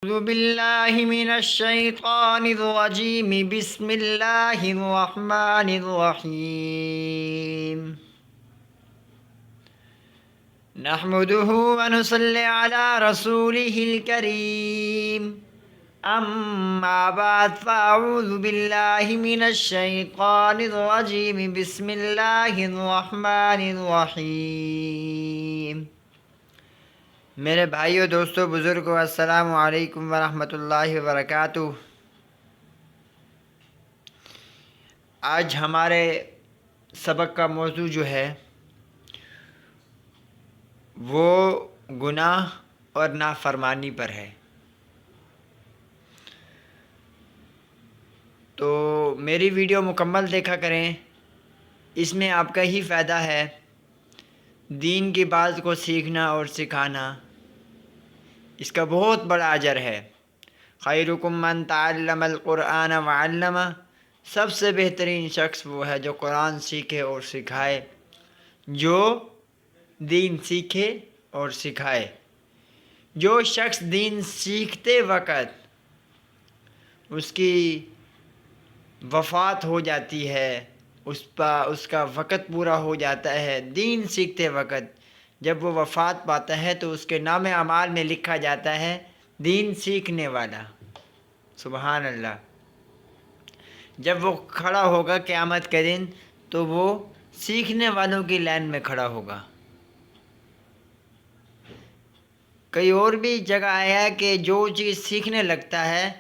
أعوذ بالله من الشيطان الرجيم بسم الله الرحمن الرحيم نحمده ونصلي على رسوله الكريم أما بعد فأعوذ بالله من الشيطان الرجيم بسم الله الرحمن الرحيم میرے بھائیو دوستو بزرگو السلام علیکم ورحمۃ اللہ وبرکاتہ۔ آج ہمارے سبق کا موضوع جو ہے وہ گناہ اور نافرمانی پر ہے۔ تو میری ویڈیو مکمل دیکھا کریں، اس میں آپ کا ہی فائدہ ہے۔ دین کی بات کو سیکھنا اور سکھانا، اس کا بہت بڑا اجر ہے۔ خیرکم من تعلم القرآن وعلمہ، سب سے بہترین شخص وہ ہے جو قرآن سیکھے اور سکھائے، جو دین سیکھے اور سکھائے۔ جو شخص دین سیکھتے وقت اس کی وفات ہو جاتی ہے، اس کا وقت پورا ہو جاتا ہے، دین سیکھتے وقت جب وہ وفات پاتا ہے تو اس کے نام اعمال میں لکھا جاتا ہے دین سیکھنے والا۔ سبحان اللہ۔ جب وہ کھڑا ہوگا قیامت کے دن تو وہ سیکھنے والوں کی لائن میں کھڑا ہوگا۔ کئی اور بھی جگہ آیا ہے کہ جو چیز سیکھنے لگتا ہے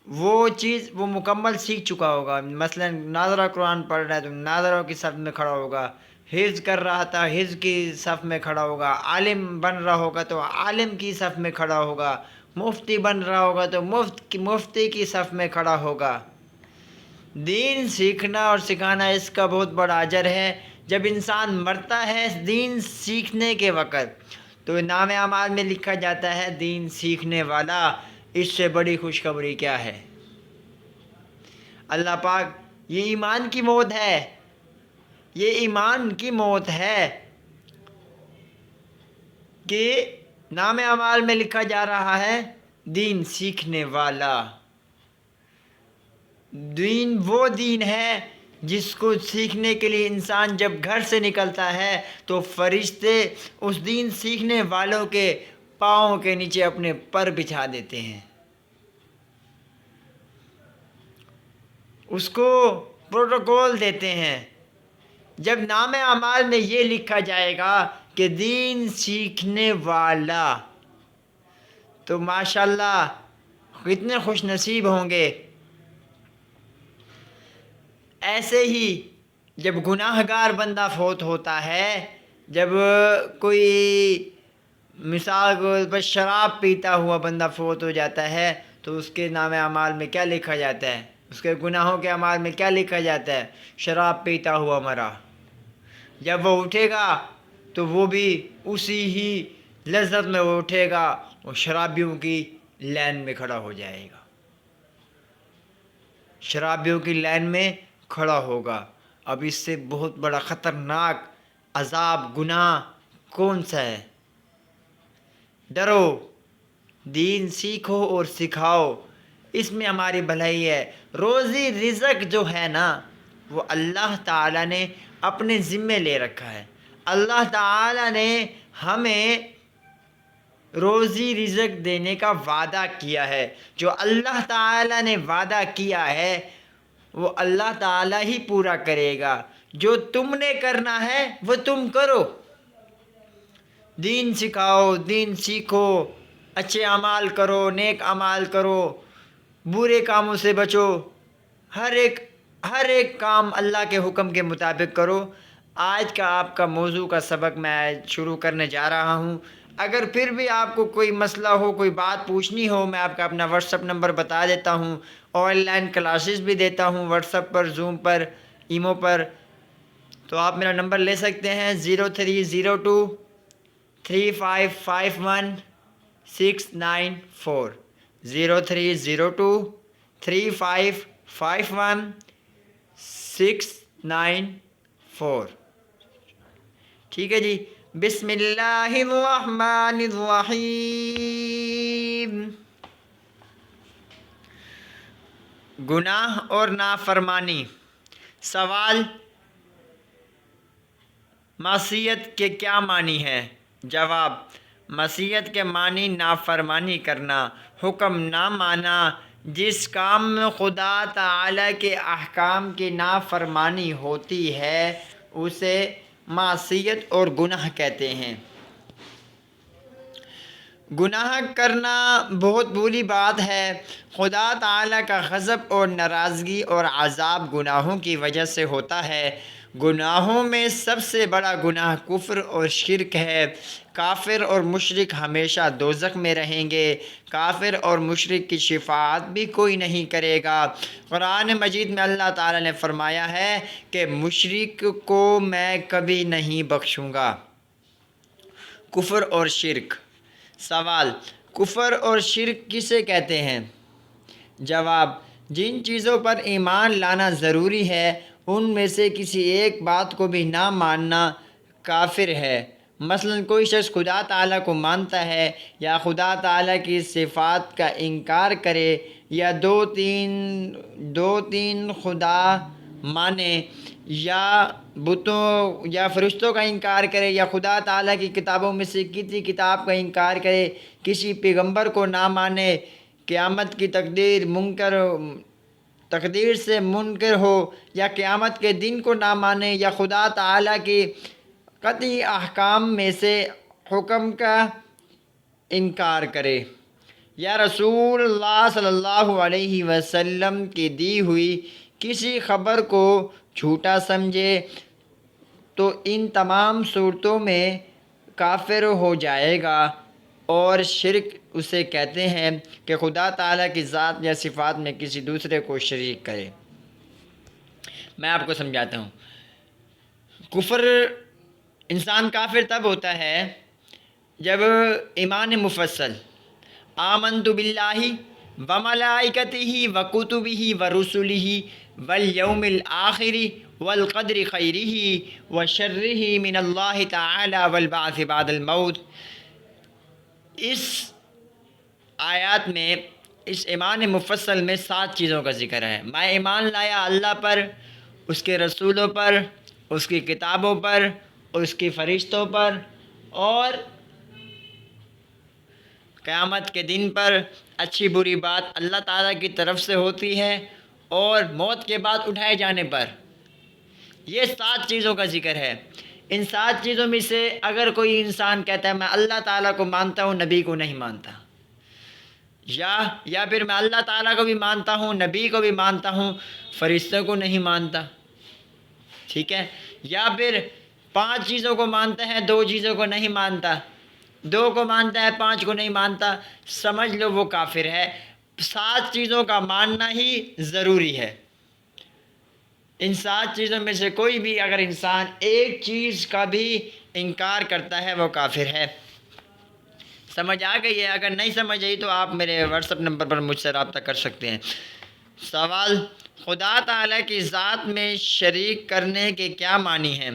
وہ چیز وہ مکمل سیکھ چکا ہوگا۔ مثلا ناظرہ قرآن پڑھ رہا ہے تو ناظروں کی صف میں کھڑا ہوگا، حفظ کر رہا تھا حفظ کی صف میں کھڑا ہوگا، عالم بن رہا ہوگا تو عالم کی صف میں کھڑا ہوگا، مفتی بن رہا ہوگا تو مفتی کی صف میں کھڑا ہوگا۔ دین سیکھنا اور سکھانا اس کا بہت بڑا اجر ہے۔ جب انسان مرتا ہے دین سیکھنے کے وقت تو نام اعمال میں لکھا جاتا ہے دین سیکھنے والا۔ اس سے بڑی خوشخبری کیا ہے؟ اللہ پاک، یہ ایمان کی موت ہے، یہ ایمان کی موت ہے کہ نام اعمال میں لکھا جا رہا ہے دین سیکھنے والا۔ دین وہ دین ہے جس کو سیکھنے کے لیے انسان جب گھر سے نکلتا ہے تو فرشتے اس دین سیکھنے والوں کے پاؤں کے نیچے اپنے پر بچھا دیتے ہیں، اس کو پروٹوکول دیتے ہیں۔ جب نام اعمال میں یہ لکھا جائے گا کہ دین سیکھنے والا تو ماشاءاللہ کتنے خوش نصیب ہوں گے۔ ایسے ہی جب گناہ گار بندہ فوت ہوتا ہے، جب کوئی مثال کو بس شراب پیتا ہوا بندہ فوت ہو جاتا ہے تو اس کے نام اعمال میں کیا لکھا جاتا ہے؟ اس کے گناہوں کے اعمال میں کیا لکھا جاتا ہے؟ شراب پیتا ہوا مرا۔ جب وہ اٹھے گا تو وہ بھی اسی ہی لذت میں وہ اٹھے گا، وہ شرابیوں کی لائن میں کھڑا ہو جائے گا، شرابیوں کی لائن میں کھڑا ہوگا۔ اب اس سے بہت بڑا خطرناک عذاب گناہ کون سا ہے؟ ڈرو، دین سیکھو اور سکھاؤ، اس میں ہماری بھلائی ہے۔ روزی رزق جو ہے نا وہ اللہ تعالیٰ نے اپنے ذمے لے رکھا ہے۔ اللہ تعالیٰ نے ہمیں روزی رزق دینے کا وعدہ کیا ہے۔ جو اللہ تعالیٰ نے وعدہ کیا ہے وہ اللہ تعالیٰ ہی پورا کرے گا۔ جو تم نے کرنا ہے وہ تم کرو، دین سکھاؤ، دین سیکھو، اچھے اعمال کرو، نیک اعمال کرو، برے کاموں سے بچو، ہر ایک کام اللہ کے حکم کے مطابق کرو۔ آج کا آپ کا موضوع کا سبق میں شروع کرنے جا رہا ہوں۔ اگر پھر بھی آپ کو کوئی مسئلہ ہو، کوئی بات پوچھنی ہو، میں آپ کا اپنا واٹس ایپ نمبر بتا دیتا ہوں۔ آن لائن کلاسز بھی دیتا ہوں واٹس ایپ پر، زوم پر، ایمو پر، تو آپ میرا نمبر لے سکتے ہیں 0302355169 0302355169۔ ٹھیک ہے جی۔ بسم اللہ الرحمن الرحیم۔ گناہ اور نافرمانی۔ سوال، معصیت کے کیا معنی ہے؟ جواب، معصیت کے معنی نافرمانی کرنا، حکم نہ ماننا۔ جس کام میں خدا تعالیٰ کے احکام کی نافرمانی ہوتی ہے اسے معصیت اور گناہ کہتے ہیں۔ گناہ کرنا بہت بری بات ہے۔ خدا تعالیٰ کا غضب اور ناراضگی اور عذاب گناہوں کی وجہ سے ہوتا ہے۔ گناہوں میں سب سے بڑا گناہ کفر اور شرک ہے۔ کافر اور مشرک ہمیشہ دوزخ میں رہیں گے۔ کافر اور مشرک کی شفاعت بھی کوئی نہیں کرے گا۔ قرآن مجید میں اللہ تعالیٰ نے فرمایا ہے کہ مشرک کو میں کبھی نہیں بخشوں گا۔ کفر اور شرک۔ سوال، کفر اور شرک کسے کہتے ہیں؟ جواب، جن چیزوں پر ایمان لانا ضروری ہے ان میں سے کسی ایک بات کو بھی نہ ماننا کافر ہے۔ مثلا کوئی شخص خدا تعالیٰ کو مانتا ہے یا خدا تعالیٰ کی صفات کا انکار کرے یا دو تین خدا مانے یا بتوں یا فرشتوں کا انکار کرے یا خدا تعالیٰ کی کتابوں میں سے کسی کتاب کا انکار کرے، کسی پیغمبر کو نہ مانے، قیامت کی تقدیر سے منکر ہو یا قیامت کے دن کو نہ مانے یا خدا تعالیٰ کی قطعی احکام میں سے حکم کا انکار کرے یا رسول اللہ صلی اللہ علیہ وسلم کی دی ہوئی کسی خبر کو جھوٹا سمجھے تو ان تمام صورتوں میں کافر ہو جائے گا۔ اور شرک اسے کہتے ہیں کہ خدا تعالیٰ کی ذات یا صفات میں کسی دوسرے کو شریک کرے۔ میں آپ کو سمجھاتا ہوں۔ کفر، انسان کافر تب ہوتا ہے جب ایمان مفصل، آمنت باللہ وملائکتہ وکتبہ ورسلہ والیوم الآخر والقدر خیرہ وشرہ من اللہ تعالی والبعث بعد الموت۔ اس آیات میں، اس ایمان مفصل میں 7 چیزوں کا ذکر ہے۔ میں ایمان لایا اللہ پر، اس کے رسولوں پر، اس کی کتابوں پر، اس کے فرشتوں پر، اور قیامت کے دن پر اچھی بری بات اللہ تعالیٰ کی طرف سے ہوتی ہے، اور موت کے بعد اٹھائے جانے پر۔ یہ 7 چیزوں کا ذکر ہے۔ ان 7 چیزوں میں سے اگر کوئی انسان کہتا ہے میں اللہ تعالیٰ کو مانتا ہوں نبی کو نہیں مانتا، یا پھر میں اللہ تعالیٰ کو بھی مانتا ہوں نبی کو بھی مانتا ہوں فرشتوں کو نہیں مانتا، ٹھیک ہے، یا پھر 5 چیزوں کو مانتا ہے 2 چیزوں کو نہیں مانتا، 2 کو مانتا ہے 5 کو نہیں مانتا، سمجھ لو وہ کافر ہے۔ 7 چیزوں کا ماننا ہی ضروری ہے۔ ان 7 چیزوں میں سے کوئی بھی اگر انسان ایک چیز کا بھی انکار کرتا ہے وہ کافر ہے۔ سمجھ آ گئی ہے؟ اگر نہیں سمجھ آئی تو آپ میرے واٹس ایپ نمبر پر مجھ سے رابطہ کر سکتے ہیں۔ سوال، خدا تعالیٰ کی ذات میں شریک کرنے کے کیا معنی ہیں؟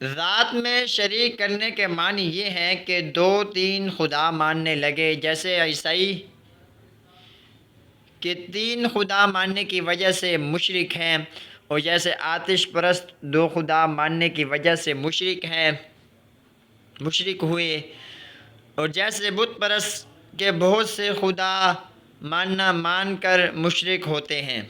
ذات میں شریک کرنے کے معنی یہ ہیں کہ 2-3 خدا ماننے لگے، جیسے عیسائی کہ 3 خدا ماننے کی وجہ سے مشرک ہیں، اور جیسے آتش پرست 2 خدا ماننے کی وجہ سے مشرک ہوئے، اور جیسے بت پرست کے بہت سے خدا مان کر مشرک ہوتے ہیں۔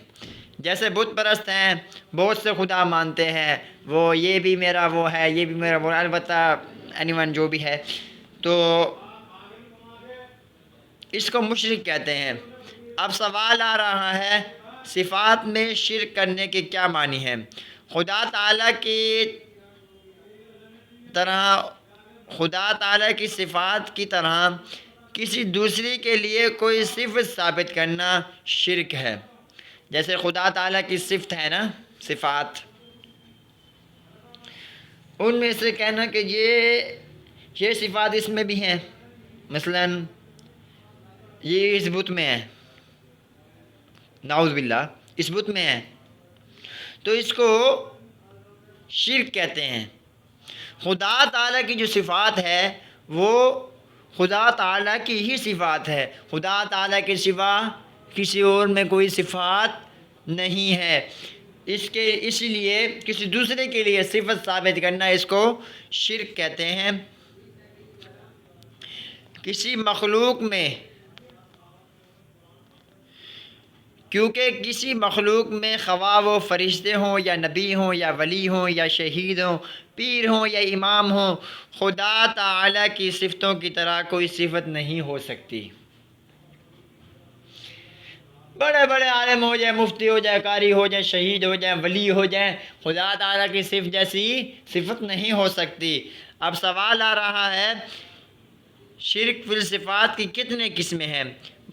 جیسے بت پرست ہیں بہت سے خدا مانتے ہیں، وہ یہ بھی میرا وہ ہے، یہ بھی میرا وہ، البتہ جو بھی ہے تو اس کو مشرک کہتے ہیں۔ اب سوال آ رہا ہے صفات میں شرک کرنے کے کیا معنی ہیں؟ خدا تعالیٰ کی صفات کی طرح کسی دوسری کے لیے کوئی صفت ثابت کرنا شرک ہے۔ جیسے خدا تعالیٰ کی صفت ہے نا، صفات، ان میں سے کہنا کہ یہ صفات اس میں بھی ہیں، مثلا یہ اس بت میں ہے، نعوذ باللہ اس بت میں ہے، تو اس کو شرک کہتے ہیں۔ خدا تعالیٰ کی جو صفات ہے وہ خدا تعالیٰ کی ہی صفات ہے، خدا تعالیٰ کے سوا کسی اور میں کوئی صفات نہیں ہے۔ اس لیے کسی دوسرے کے لیے صفت ثابت کرنا اس کو شرک کہتے ہیں۔ کسی مخلوق میں، کیونکہ کسی مخلوق میں خواہ وہ فرشتے ہوں یا نبی ہوں یا ولی ہوں یا شہید ہوں، پیر ہوں یا امام ہوں، خدا تعالیٰ کی صفتوں کی طرح کوئی صفت نہیں ہو سکتی۔ بڑے بڑے عالم ہو جائیں، مفتی ہو جائے، قاری ہو جائیں، شہید ہو جائیں، ولی ہو جائیں، خدا تعالیٰ کی صفت جیسی صفت نہیں ہو سکتی۔ اب سوال آ رہا ہے، شرک فی الصفات کی کتنے قسمیں ہیں؟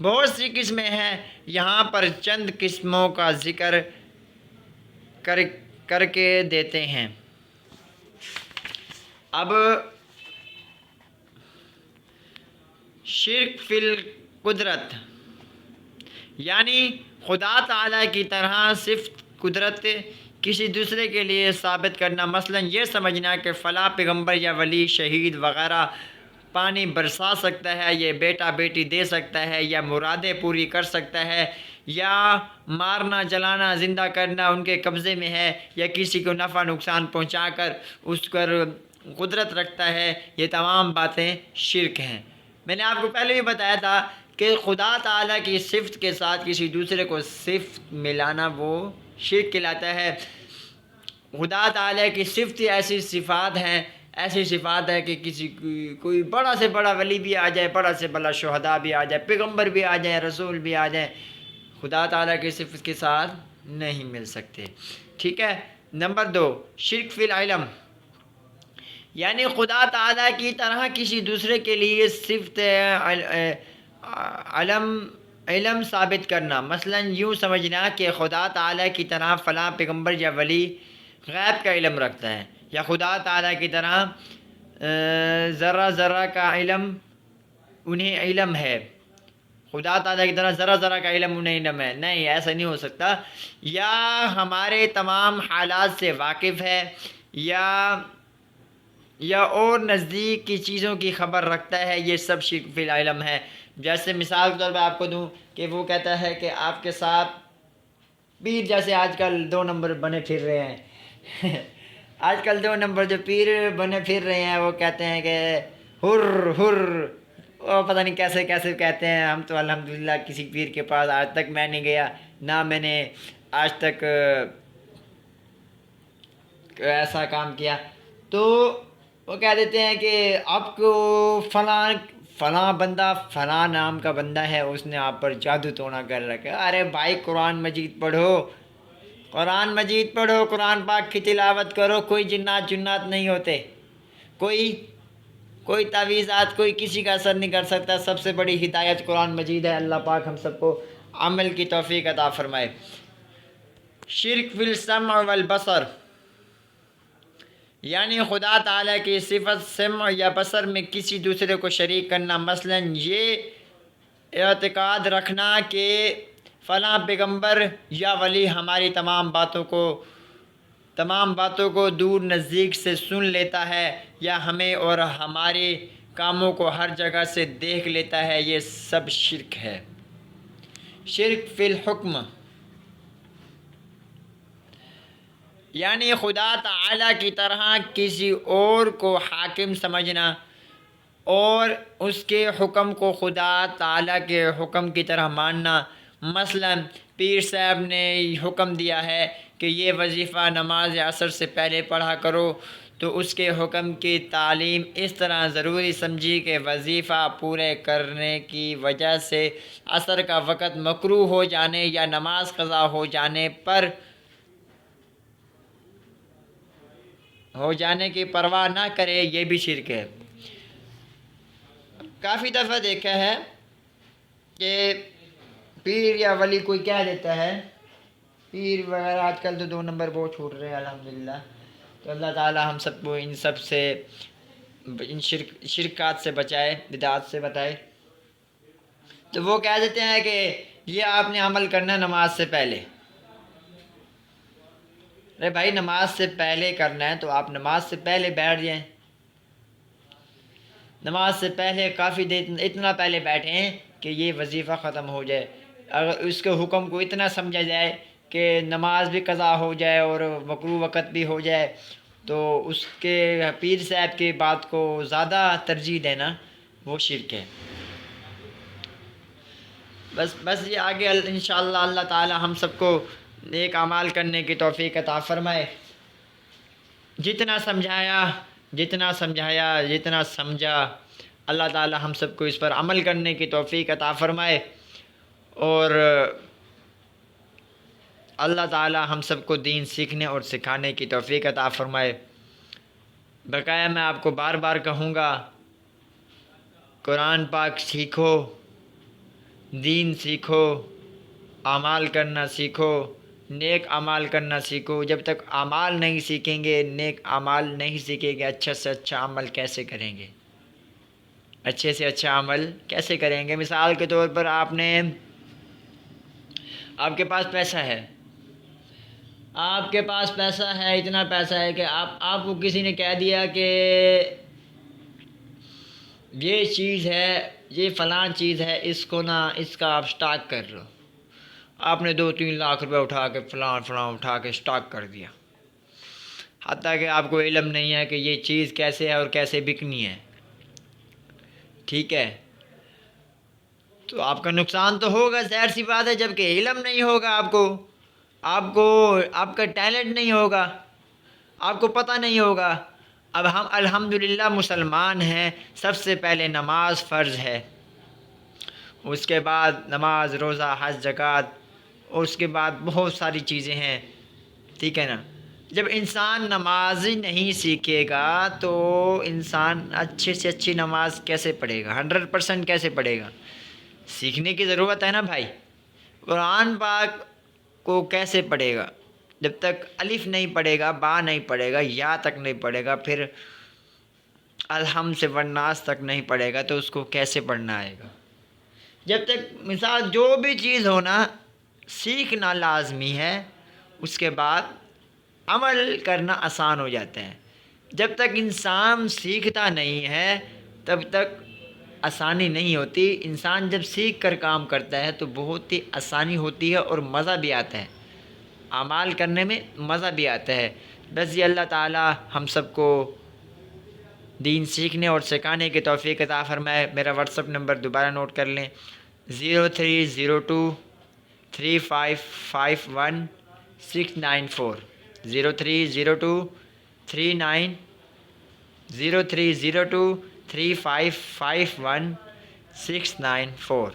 بہت سی قسمیں ہیں، یہاں پر چند قسموں کا ذکر کر کے دیتے ہیں۔ اب شرک فی القدرت، یعنی خدا تعالیٰ کی طرح صفت قدرت کسی دوسرے کے لیے ثابت کرنا، مثلا یہ سمجھنا کہ فلاں پیغمبر یا ولی، شہید وغیرہ پانی برسا سکتا ہے، یہ بیٹا بیٹی دے سکتا ہے، یا مرادیں پوری کر سکتا ہے، یا مارنا جلانا زندہ کرنا ان کے قبضے میں ہے، یا کسی کو نفع نقصان پہنچا کر اس پر قدرت رکھتا ہے، یہ تمام باتیں شرک ہیں۔ میں نے آپ کو پہلے بھی بتایا تھا کہ خدا تعالیٰ کی صفت کے ساتھ کسی دوسرے کو صفت ملانا وہ شرک کہلاتا ہے۔ خدا تعالیٰ کی صفت ایسی صفات ہیں کہ کسی کوئی بڑا سے بڑا ولی بھی آ جائے، بڑا سے بڑا شہداء بھی آ جائے، پیغمبر بھی آ جائے، رسول بھی آ جائے، خدا تعالیٰ کی صفت کے ساتھ نہیں مل سکتے۔ ٹھیک ہے۔ نمبر 2، شرک فی العلم، یعنی خدا تعالیٰ کی طرح کسی دوسرے کے لیے صفت علم ثابت کرنا، مثلا یوں سمجھنا کہ خدا تعالیٰ کی طرح فلاں پیغمبر یا ولی غیب کا علم رکھتا ہے، یا خدا تعالیٰ کی طرح ذرہ ذرہ کا علم انہیں علم ہے، خدا تعالیٰ کی طرح ذرہ ذرہ کا علم انہیں علم ہے۔ نہیں، ایسا نہیں ہو سکتا۔ یا ہمارے تمام حالات سے واقف ہے، یا اور نزدیک کی چیزوں کی خبر رکھتا ہے، یہ سب شرک فی العلم ہے۔ جیسے مثال کے طور پہ آپ کو دوں کہ وہ کہتا ہے کہ آپ کے ساتھ پیر، جیسے آج کل 2 نمبر بنے پھر رہے ہیں آج کل 2 نمبر جو پیر بنے پھر رہے ہیں، وہ کہتے ہیں کہ ہر ہر، وہ پتہ نہیں کیسے کیسے کہتے ہیں۔ ہم تو الحمدللہ کسی پیر کے پاس آج تک میں نہیں گیا، نہ میں نے آج تک ایسا کام کیا۔ تو وہ کہہ دیتے ہیں کہ آپ کو فلاں بندہ، فلاں نام کا بندہ ہے، اس نے آپ پر جادو ٹونا کر رکھا۔ ارے بھائی، قرآن مجید پڑھو، قرآن پاک کی تلاوت کرو، کوئی جنات نہیں ہوتے، کوئی تعویذات، کوئی کسی کا اثر نہیں کر سکتا۔ سب سے بڑی ہدایت قرآن مجید ہے۔ اللہ پاک ہم سب کو عمل کی توفیق عطا فرمائے۔ شرک فی السمع والبصر، یعنی خدا تعالیٰ کی صفت سمع یا بصر میں کسی دوسرے کو شریک کرنا، مثلا یہ اعتقاد رکھنا کہ فلاں پیغمبر یا ولی ہماری تمام باتوں کو دور نزدیک سے سن لیتا ہے، یا ہمیں اور ہمارے کاموں کو ہر جگہ سے دیکھ لیتا ہے، یہ سب شرک ہے۔ شرک فی الحکم، یعنی خدا تعالیٰ کی طرح کسی اور کو حاکم سمجھنا اور اس کے حکم کو خدا تعالیٰ کے حکم کی طرح ماننا، مثلا پیر صاحب نے حکم دیا ہے کہ یہ وظیفہ نماز عصر سے پہلے پڑھا کرو، تو اس کے حکم کی تعلیم اس طرح ضروری سمجھی کہ وظیفہ پورے کرنے کی وجہ سے عصر کا وقت مکروہ ہو جانے یا نماز قضا ہو جانے کی پرواہ نہ کرے، یہ بھی شرک ہے۔ کافی دفعہ دیکھا ہے کہ پیر یا ولی کوئی کہہ دیتا ہے، پیر وغیرہ آج کل تو 2 نمبر بہت چھوٹ رہے ہیں الحمدللہ، تو اللہ تعالی ہم سب کو ان سب سے، ان شرکات سے بچائے، بدعات سے بتائے۔ تو وہ کہہ دیتے ہیں کہ یہ آپ نے عمل کرنا نماز سے پہلے۔ ارے بھائی، نماز سے پہلے کرنا ہے تو آپ نماز سے پہلے بیٹھ جائیں، نماز سے پہلے کافی دیر اتنا پہلے بیٹھیں کہ یہ وظیفہ ختم ہو جائے۔ اگر اس کے حکم کو اتنا سمجھا جائے کہ نماز بھی قضا ہو جائے اور مکروہ وقت بھی ہو جائے، تو اس کے پیر صاحب کی بات کو زیادہ ترجیح دینا وہ شرک ہے۔ بس یہ آگے انشاءاللہ اللہ تعالی ہم سب کو نیک اعمال کرنے کی توفیق عطا فرمائے۔ جتنا سمجھایا جتنا سمجھا، اللہ تعالی ہم سب کو اس پر عمل کرنے کی توفیق عطا فرمائے، اور اللہ تعالی ہم سب کو دین سیکھنے اور سکھانے کی توفیق عطا فرمائے۔ بقایا میں آپ کو بار بار کہوں گا، قرآن پاک سیکھو، دین سیکھو، اعمال کرنا سیکھو، نیک اعمال کرنا سیکھو۔ جب تک اعمال نہیں سیکھیں گے، نیک اعمال نہیں سیکھیں گے، اچھا سے اچھا عمل کیسے کریں گے؟ اچھے سے اچھا عمل کیسے کریں گے؟ مثال کے طور پر آپ کے پاس پیسہ ہے، اتنا پیسہ ہے کہ آپ کو کسی نے کہہ دیا کہ یہ چیز ہے، یہ فلاں چیز ہے، اس کا آپ سٹاک کر لو۔ آپ نے 2-3 لاکھ روپے اٹھا کے فلاں اٹھا کے سٹاک کر دیا، حتیٰ کہ آپ کو علم نہیں ہے کہ یہ چیز کیسے ہے اور کیسے بکنی ہے، ٹھیک ہے؟ تو آپ کا نقصان تو ہوگا، ظاہر سی بات ہے، جب کہ علم نہیں ہوگا آپ کا ٹیلنٹ نہیں ہوگا، آپ کو پتہ نہیں ہوگا۔ اب ہم الحمدللہ مسلمان ہیں، سب سے پہلے نماز فرض ہے، اس کے بعد نماز، روزہ، حج، زکوٰۃ، اور اس کے بعد بہت ساری چیزیں ہیں، ٹھیک ہے نا؟ جب انسان نماز ہی نہیں سیکھے گا تو انسان اچھے سے اچھی نماز کیسے پڑھے گا؟ 100% کیسے پڑھے گا؟ سیکھنے کی ضرورت ہے نا بھائی۔ قرآن پاک کو کیسے پڑھے گا؟ جب تک الف نہیں پڑھے گا، با نہیں پڑھے گا، یا تک نہیں پڑھے گا، پھر الحمد سے والناس تک نہیں پڑھے گا، تو اس کو کیسے پڑھنا آئے گا؟ جب تک مثال جو بھی چیز ہونا سیکھنا لازمی ہے، اس کے بعد عمل کرنا آسان ہو جاتا ہے۔ جب تک انسان سیکھتا نہیں ہے تب تک آسانی نہیں ہوتی۔ انسان جب سیکھ کر کام کرتا ہے تو بہت ہی آسانی ہوتی ہے اور مزہ بھی آتا ہے، اعمال کرنے میں مزہ بھی آتا ہے۔ بس یہ اللہ تعالی ہم سب کو دین سیکھنے اور سکھانے کی توفیق عطا فرمائے۔ میرا واٹس ایپ نمبر دوبارہ نوٹ کر لیں، 03023551 694 03023551 694